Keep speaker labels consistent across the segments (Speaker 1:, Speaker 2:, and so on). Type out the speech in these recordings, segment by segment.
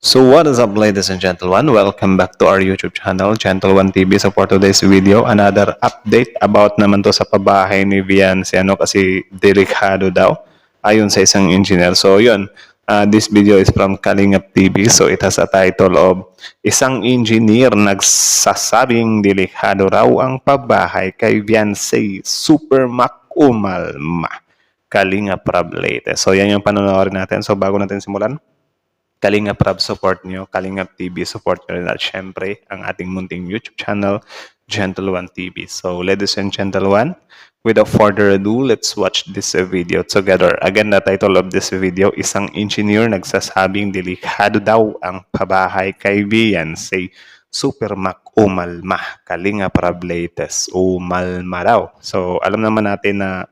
Speaker 1: So what is up, ladies and gentlemen? Welcome back to our YouTube channel, Gentle One TV. So for today's video, another update about naman to sa pabahay ni Viancy, kasi delikado daw ayon sa isang engineer. So yun, this video is from Kalingap TV. So it has a title of Isang Engineer Nagsasabing Delikado Raw ang Pabahay kay Viancy, Super Mac Umalma, Kalingap Rab latest. So yan yung panonoodin natin. So bago natin simulan, Kalingap Rab support nyo, Kalingap TV support nyo rin, at syempre ang ating munting YouTube channel, Gentle One TV. So ladies and gentlemen, without further ado, let's watch this video together. Again, the title of this video, Isang Engineer Nagsasabing Delikado Daw ang Pabahay kay Viancy, Super Mac Umalma, Kalingap Rab latest, umalma daw. So alam naman natin na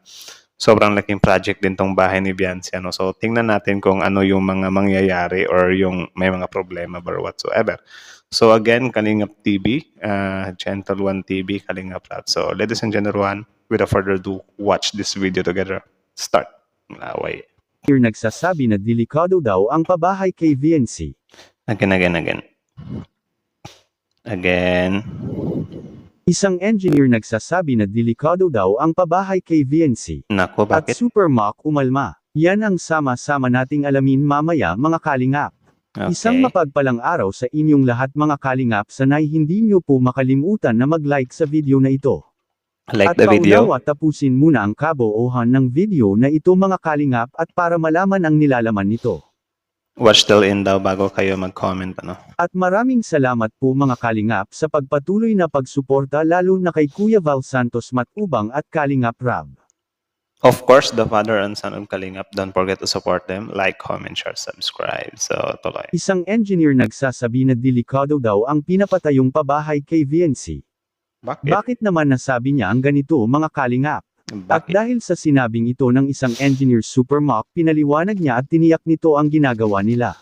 Speaker 1: sobrang laking project din tong bahay ni Viancy. So, tingnan natin kung ano yung mga mangyayari or yung may mga problema or whatsoever. So, again, Kalingap TV, Gentle One TV, Kalingap Rab. So, ladies and gentlemen, without further ado, watch this video together. Start. Laway.
Speaker 2: Nagsasabi na delikado daw ang pabahay kay Viancy.
Speaker 1: Again.
Speaker 2: Isang engineer nagsasabi na delikado daw ang pabahay kay Viancy.
Speaker 1: Nako,
Speaker 2: At
Speaker 1: bakit?
Speaker 2: Super Mac Umalma. Yan ang sama-sama nating alamin mamaya, mga kalingap.
Speaker 1: Okay.
Speaker 2: Isang mapagpalang araw sa inyong lahat, mga kalingap. Sanay hindi nyo po makalimutan na mag-like sa video na ito.
Speaker 1: Like
Speaker 2: At
Speaker 1: the video.
Speaker 2: paunawa, tapusin muna ang kabuuhan ng video na ito, mga kalingap, at para malaman ang nilalaman nito.
Speaker 1: Watch till end daw bago kayo mag-comment.
Speaker 2: At maraming salamat po, mga kalingap, sa pagpatuloy na pagsuporta, lalo na kay Kuya Val Santos Matubang at Kalingap Rab.
Speaker 1: Of course, the father and son of Kalingap. Don't forget to support them. Like, comment, share, subscribe. So, tuloy.
Speaker 2: Isang engineer nagsasabi na delikado daw ang pinapatayong pabahay kay Viancy.
Speaker 1: Bakit?
Speaker 2: Bakit naman nasabi niya ang ganito, mga kalingap? At
Speaker 1: Bakit?
Speaker 2: dahil sa sinabing ito ng isang engineer, Super Mac, pinaliwanag niya at tiniyak nito ang ginagawa nila.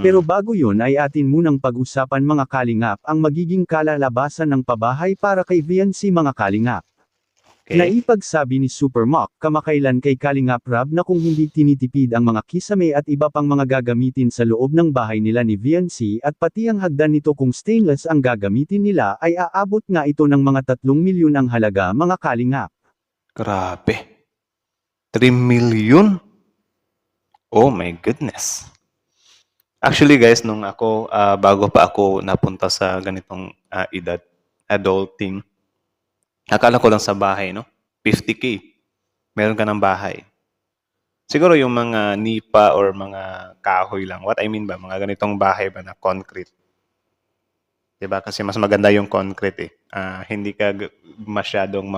Speaker 2: Pero bago yun ay atin munang pag-usapan, mga kalingap, ang magiging kalalabasan ng pabahay para kay Viancy, mga kalingap.
Speaker 1: Okay.
Speaker 2: Naipagsabi ni Super Mac kamakailan kay Kalingap Rab na kung hindi tinitipid ang mga kisame at iba pang mga gagamitin sa loob ng bahay nila ni Viancy, at pati ang hagdan nito kung stainless ang gagamitin nila, ay aabot nga ito ng mga 3 milyon ang halaga, mga kalingap.
Speaker 1: Grabe. 3 million? Oh my goodness. Actually guys, nung ako, bago pa ako napunta sa ganitong edad, adulting, akala ko lang sa bahay, 50K. Meron ka ng bahay. Siguro yung mga nipa or mga kahoy lang. What I mean ba? Mga ganitong bahay ba na concrete? Diba? Kasi mas maganda yung concrete eh. Hindi ka masyadong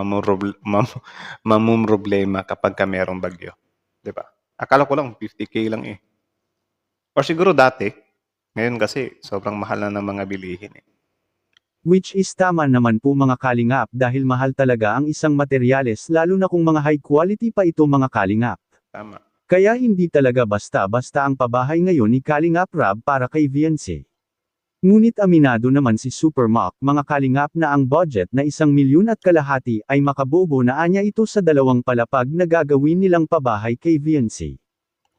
Speaker 1: mamumroblema kapag ka merong bagyo. Diba? Akala ko lang 50K lang eh. Or siguro dati. Ngayon kasi sobrang mahal na ng mga bilihin eh.
Speaker 2: Which is tama naman po, mga kalingap, dahil mahal talaga ang isang materyales, lalo na kung mga high quality pa ito, mga kalingap.
Speaker 1: Tama.
Speaker 2: Kaya hindi talaga basta-basta ang pabahay ngayon ni Kalingap Rab para kay Viancy. Ngunit aminado naman si Super Mac, mga kalingap, na ang budget na 1,5 milyon ay makabobo na anya ito sa 2 palapag na gagawin nilang pabahay kay Viancy.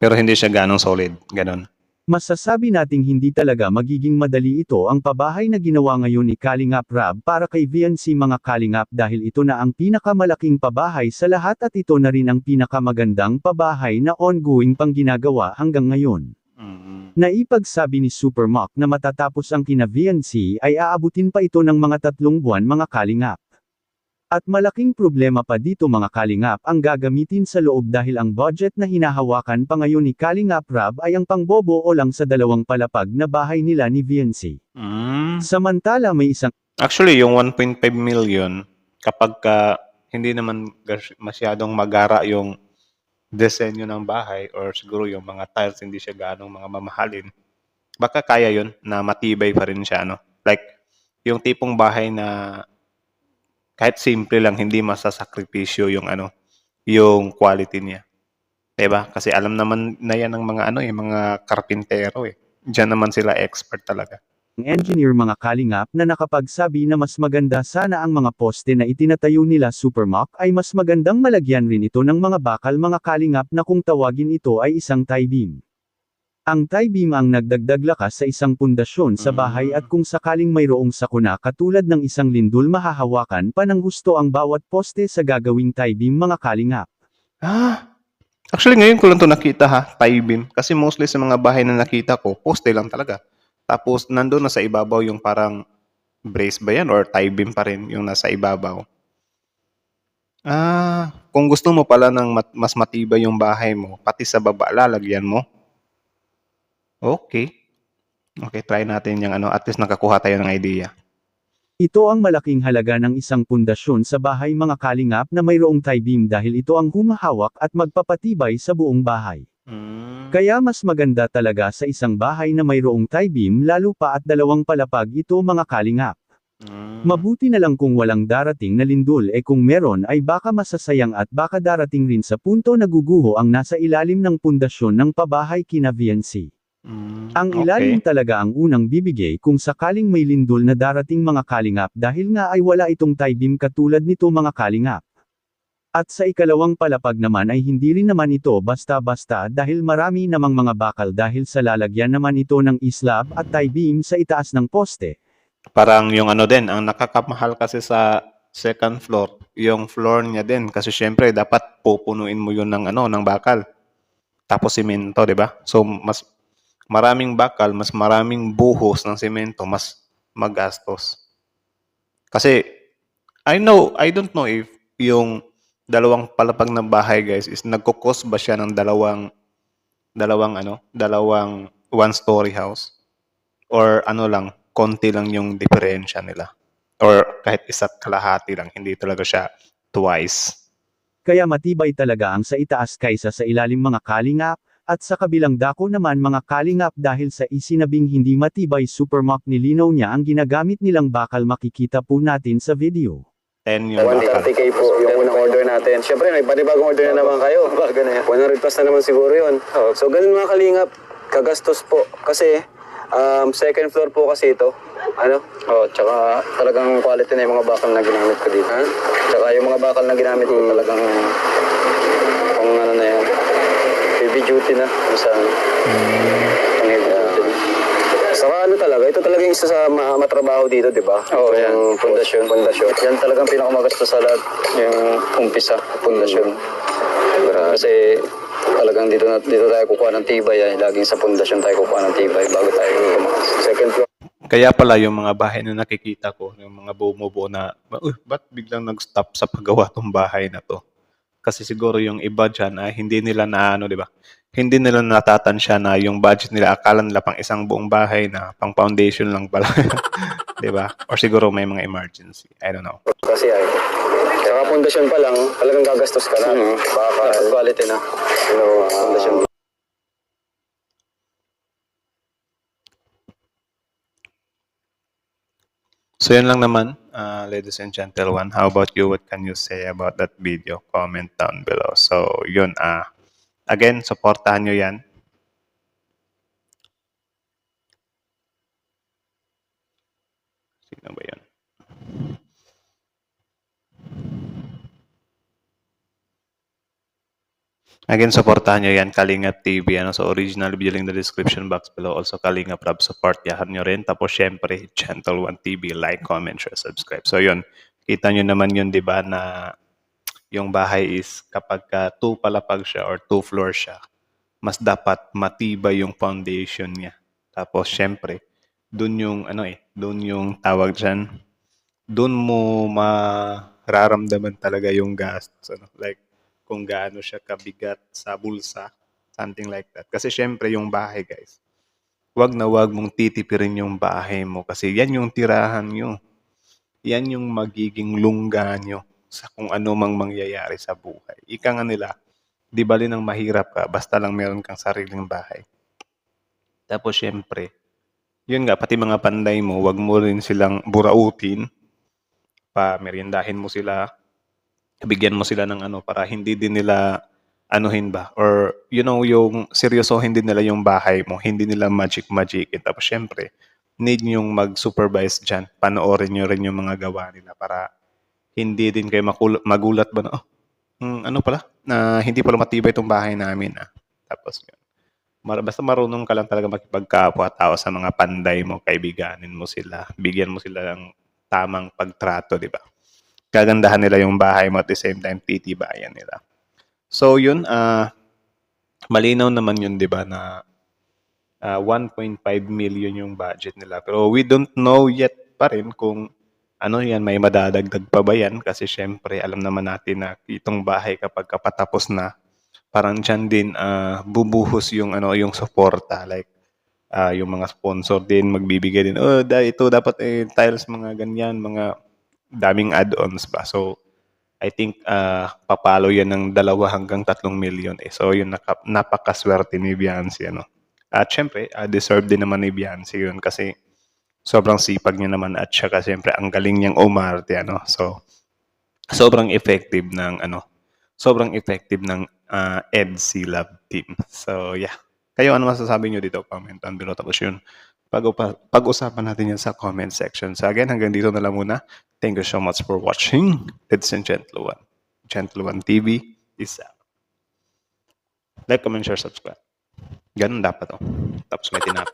Speaker 1: Pero hindi siya ganong solid. Ganon.
Speaker 2: Masasabi nating hindi talaga magiging madali ito ang pabahay na ginawa ngayon ni Kalingap Rab para kay Viancy, mga kalingap, dahil ito na ang pinakamalaking pabahay sa lahat at ito na rin ang pinakamagandang pabahay na ongoing pang ginagawa hanggang ngayon. Naipagsabi ni Super Mac na matatapos ang kina Viancy ay aabutin pa ito ng mga 3 buwan, mga kalingap. At malaking problema pa dito, mga kalingap, ang gagamitin sa loob dahil ang budget na hinahawakan pa ngayon ni Kalingap Rab ay ang pangbobo o lang sa 2 palapag na bahay nila ni Viancy. Samantala may isang
Speaker 1: Actually, yung 1.5 million, kapag hindi naman masyadong magara yung disenyo ng bahay or siguro yung mga tiles hindi siya ganong mga mamahalin, baka kaya yun na matibay pa rin siya. Like, yung tipong bahay na kahit simple lang, hindi masasakripisyo yung yung quality niya. Diba? Kasi alam naman na yan ng mga mga karpintero eh. Diyan naman sila expert talaga.
Speaker 2: engineer, mga kalingap, na nakapagsabi na mas maganda sana ang mga poste na itinatayo nila Super Mac ay mas magandang malagyan rin ito ng mga bakal, mga kalingap, na kung tawagin ito ay isang tie beam. Ang tie beam ang nagdagdag lakas sa isang pundasyon sa bahay at kung sakaling mayroong sakuna katulad ng isang lindol mahahawakan pa ng husto ang bawat poste sa gagawing tie beam mga kalingap.
Speaker 1: Actually ngayon ko lang 'to nakita tie beam. Kasi mostly sa mga bahay na nakita ko, poste lang talaga. Tapos nando'n na sa ibabaw yung parang brace ba 'yan or tie beam pa rin yung nasa ibabaw. Kung gusto mo pala ng mas matibay yung bahay mo, pati sa baba lalagyan mo? Okay. Okay, try natin yung at least nakakuha tayo ng idea.
Speaker 2: Ito ang malaking halaga ng isang pundasyon sa bahay mga kalingap na mayroong tie beam dahil ito ang humahawak at magpapatibay sa buong bahay. Kaya mas maganda talaga sa isang bahay na mayroong tie beam lalo pa at dalawang palapag ito mga kalingap. Mabuti na lang kung walang darating na lindol kung meron ay baka masasayang at baka darating rin sa punto na guguho ang nasa ilalim ng pundasyon ng pabahay kina VNC. Ang ilalim talaga ang unang bibigay kung sakaling may lindol na darating mga kalingap dahil nga ay wala itong tie beam katulad nito mga kalingap. At sa ikalawang palapag naman ay hindi rin naman ito basta-basta dahil marami namang mga bakal dahil sa lalagyan naman ito ng islab at tie beam sa itaas ng poste.
Speaker 1: Parang yung din, ang nakakamahal kasi sa second floor, yung floor niya din. Kasi syempre, dapat pupunuin mo yun ng bakal. Tapos simento, di ba? So, mas maraming bakal, mas maraming buhos ng simento, mas magastos. Kasi, I don't know if yung dalawang palapag na bahay, guys, is nagkukos ba siya ng dalawang one-story house? Or lang, konti lang yung diferensya nila. Or kahit isa't kalahati lang, hindi talaga siya twice.
Speaker 2: Kaya matibay talaga ang sa itaas kaysa sa ilalim mga kalingap, at sa kabilang dako naman mga kalingap dahil sa isinabing hindi matibay supermock nilinaw niya ang ginagamit nilang bakal makikita po natin sa video.
Speaker 1: 10 yung bakal.
Speaker 3: 130k po yung unang order natin. Siyempre, may panibagong order na naman kayo. 100 plus na naman siguro yun. So, ganun mga kalingap, kagastos po. Kasi, second floor po kasi ito. Tsaka talagang quality na yung mga bakal na ginamit ko dito. Tsaka yung mga bakal na ginamit ko talagang kung na yan. Heavy duty na. Sa pang heavy duty na. Saka talaga, ito talaga yung isa sa matrabaho dito, di ba? Oo, yung pundasyon. Yan talagang pinakamagastos sa lahat, yung umpisa, pundasyon. Kasi talagang dito tayo kukuha ng tibay, laging sa pundasyon tayo kukuha ng tibay bago tayo tumakas. Second floor.
Speaker 1: Kaya pala yung mga bahay na nakikita ko, yung mga bumubuo na, ba't biglang nag-stop sa paggawa tong bahay na to? Kasi siguro yung iba dyan ay hindi nila di ba? Hindi nila natatansya na yung budget nila, akala nila pang isang buong bahay na pang foundation lang pala. Di ba? Or siguro may mga emergency. I don't know.
Speaker 3: Kasi saka pundasyon pa lang, talagang gagastos ka na. Baka quality na. Pundasyon.
Speaker 1: So yun lang naman, ladies and gentlemen. How about you? What can you say about that video? Comment down below. So yun, again, supportahan nyo yan. Sino ba yun? Again, supportahan nyo yan, Kalingap TV. So original video link in the description box below. Also, Kalingap Rab support. Yahan nyo rin. Tapos, syempre, Gentle One TV. Like, comment, share, subscribe. So yun, kita nyo naman yun, di ba, na yung bahay is kapag 2 palapag siya or 2 floor siya, mas dapat matibay yung foundation niya. Tapos, syempre, dun yung, dun yung tawag dyan, dun mo mararamdaman talaga yung gastos. Like, kung gaano siya kabigat sa bulsa, something like that. Kasi syempre, yung bahay, guys, wag na wag mong titipirin yung bahay mo kasi yan yung tirahan nyo. Yan yung magiging lungga nyo sa kung ano mang mangyayari sa buhay. Ika nga nila, di bali nang mahirap ka, basta lang meron kang sariling bahay. Tapos syempre, yun nga, pati mga panday mo, wag mo rin silang burautin, meriendahin mo sila, bigyan mo sila ng para hindi din nila anuhin ba, or yung seryosohin din nila yung bahay mo, hindi nila magic. Tapos syempre, need yung mag-supervise dyan, panoorin nyo rin yung mga gawa nila para hindi din kayo magulat ba na, pala, na hindi pala matibay itong bahay namin. Tapos yun. Basta marunong ka lang talaga makipagkapwa-tao sa mga panday mo, kaibiganin mo sila, bigyan mo sila ng tamang pagtrato, di ba? Gagandahan nila yung bahay mo at the same time titibayan nila. So yun, malinaw naman yun, di ba, na 1.5 million yung budget nila. Pero we don't know yet pa rin kung ano yan, may madadagdag pa ba yan? Kasi syempre, alam naman natin na itong bahay kapag kapatapos na, parang dyan din bubuhos yung ano yung suporta, like yung mga sponsor din magbibigay din, ito dapat tiles, mga ganyan, mga daming add-ons ba. So I think papalo yan ng 2 hanggang 3 million so yun, napakaswerte ni Viancy, ano. At syempre deserve din naman ni Viancy yun kasi sobrang sipag niya naman at saka syempre ang galing niyang umarte, ano. So sobrang effective ng EDC Lab team. So yeah. Kayo, ano masasabi nyo dito? Comment down below. Tapos yun, pag-usapan natin yan sa comment section. So again, hanggang dito na lang muna. Thank you so much for watching. Ladies and gentlemen, Gentle One TV is out. Like, comment, share, subscribe. Ganun dapat. Tapos may tinapos.